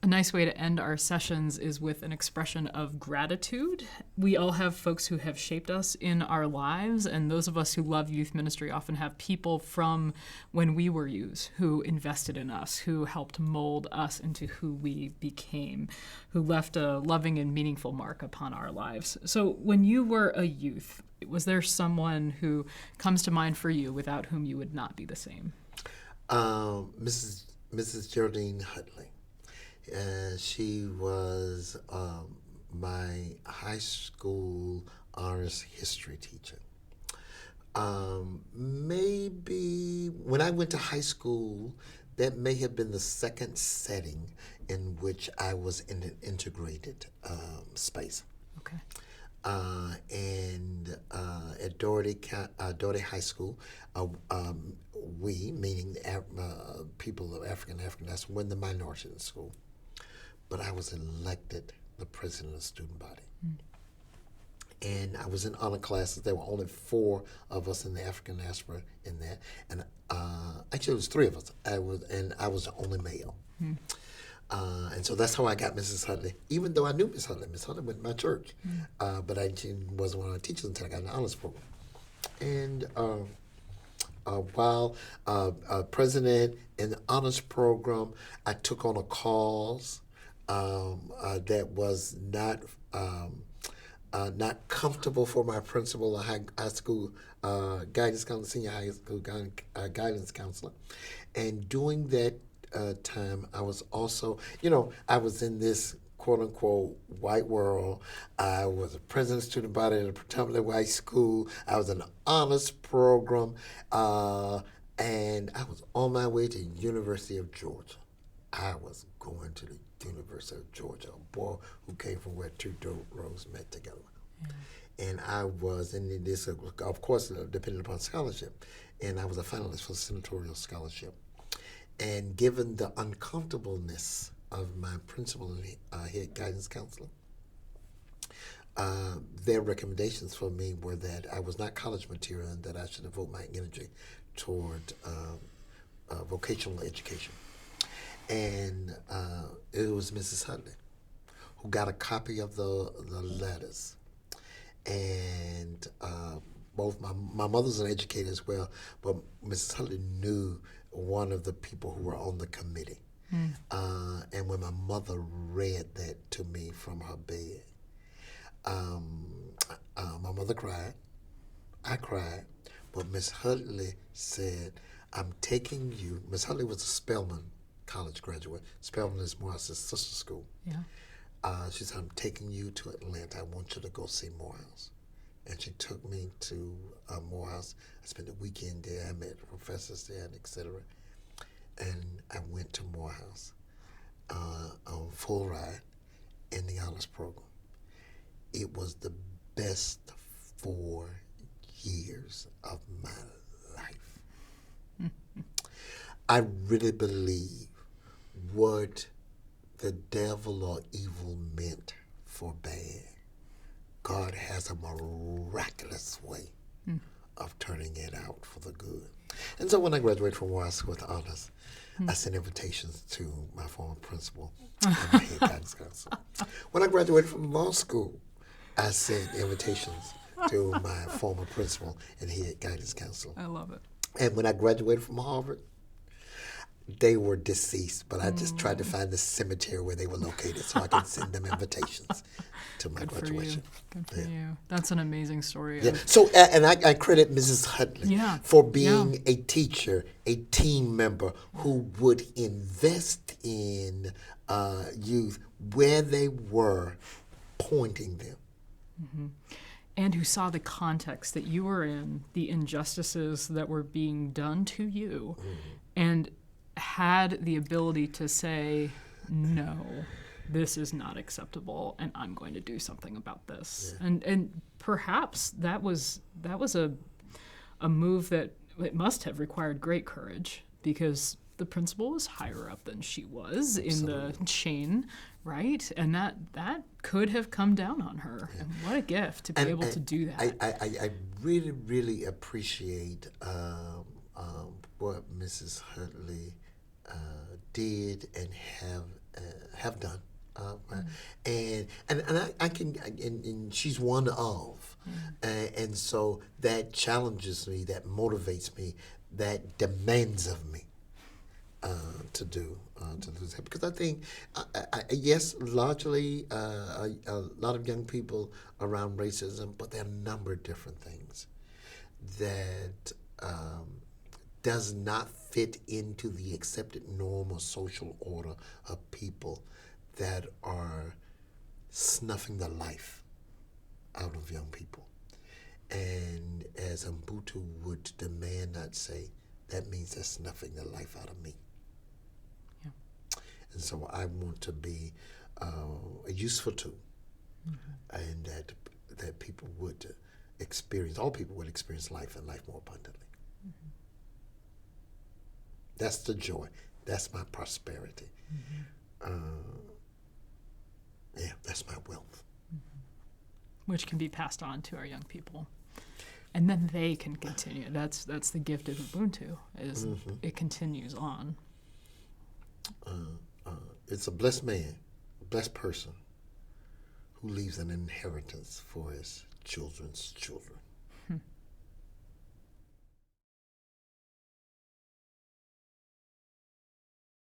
A nice way to end our sessions is with an expression of gratitude. We all have folks who have shaped us in our lives, and those of us who love youth ministry often have people from when we were youth who invested in us, who helped mold us into who we became, who left a loving and meaningful mark upon our lives. So when you were a youth, was there someone who comes to mind for you without whom you would not be the same? Mrs. Geraldine Hutley. She was my high school honors history teacher. Maybe when I went to high school, that may have been the second setting in which I was in an integrated space. Okay. And at Doherty High School, we, meaning the people of African Diaspora, were in the minority in the school. But I was elected the president of the student body. And I was in honor classes. There were only 4 of us in the African Diaspora in that. And actually, it was 3 of us. I was the only male. And so that's how I got Mrs. Hutley, even though I knew Miss Hutley. Miss Hutley went to my church. But she wasn't one of the teachers until I got in the honors program. And while president in the honors program, I took on a cause that was not comfortable for my principal, a high school guidance counselor, senior high school guidance counselor. And during that time, I was also, I was in this quote-unquote white world. I was a president of student body at a predominantly white school. I was in an honors program, and I was on my way to the University of Georgia. I was going to the University of Georgia, a boy who came from where 2 dirt roads met together. And I was in this, of course, depending upon scholarship, and I was a finalist for the senatorial scholarship. And given the uncomfortableness of my principal and head guidance counselor, their recommendations for me were that I was not college material and that I should devote my energy toward vocational education. And it was Mrs. Hutley who got a copy of the letters. And both my mother's an educator as well, but Mrs. Hutley knew one of the people who were on the committee. And when my mother read that to me from her bed, my mother cried, I cried, but Miss Hutley said, I'm taking you. Miss Hutley was a Spelman College graduate. Spelman is Morris's sister school. She said, I'm taking you to Atlanta. I want you to go see Morehouse. And she took me to Morehouse. I spent the weekend there. I met professors there, and et cetera. And I went to Morehouse on full ride in the honors program. It was the best 4 years of my life. I really believe what the devil or evil meant for bad, God has a miraculous way of turning it out for the good. And so when I graduated from Morehouse with honors, I sent invitations to my former principal and my head guidance counselor. When I graduated from law school, I sent invitations to my former principal and head guidance counselor. I love it. And when I graduated from Harvard, they were deceased, but I just tried to find the cemetery where they were located so I could send them invitations to my graduation. Good for you. That's an amazing story. Yeah. So, and I credit Mrs. Hutley for being a teacher, a team member who would invest in youth where they were, pointing them. And who saw the context that you were in, the injustices that were being done to you, and had the ability to say, no, this is not acceptable, and I'm going to do something about this. And perhaps that was a move that it must have required great courage, because the principal was higher up than she was in the chain, right? And that could have come down on her. And what a gift to be able to do that. I really, really appreciate what Mrs. Hutley did and have done. And I can, and she's one of, and so that challenges me, that motivates me, that demands of me to do that, because I think yes, largely a lot of young people around racism, but there are a number of different things that does not fit into the accepted norm or social order of people that are snuffing the life out of young people. And as Ubuntu would demand, I'd say, that means they're snuffing the life out of me. Yeah. And so I want to be a useful tool, and that people would experience, all people would experience life and life more abundantly. That's the joy. That's my prosperity. Yeah, that's my wealth. Which can be passed on to our young people, and then they can continue. That's the gift of Ubuntu, is it continues on. It's a blessed man, a blessed person, who leaves an inheritance for his children's children.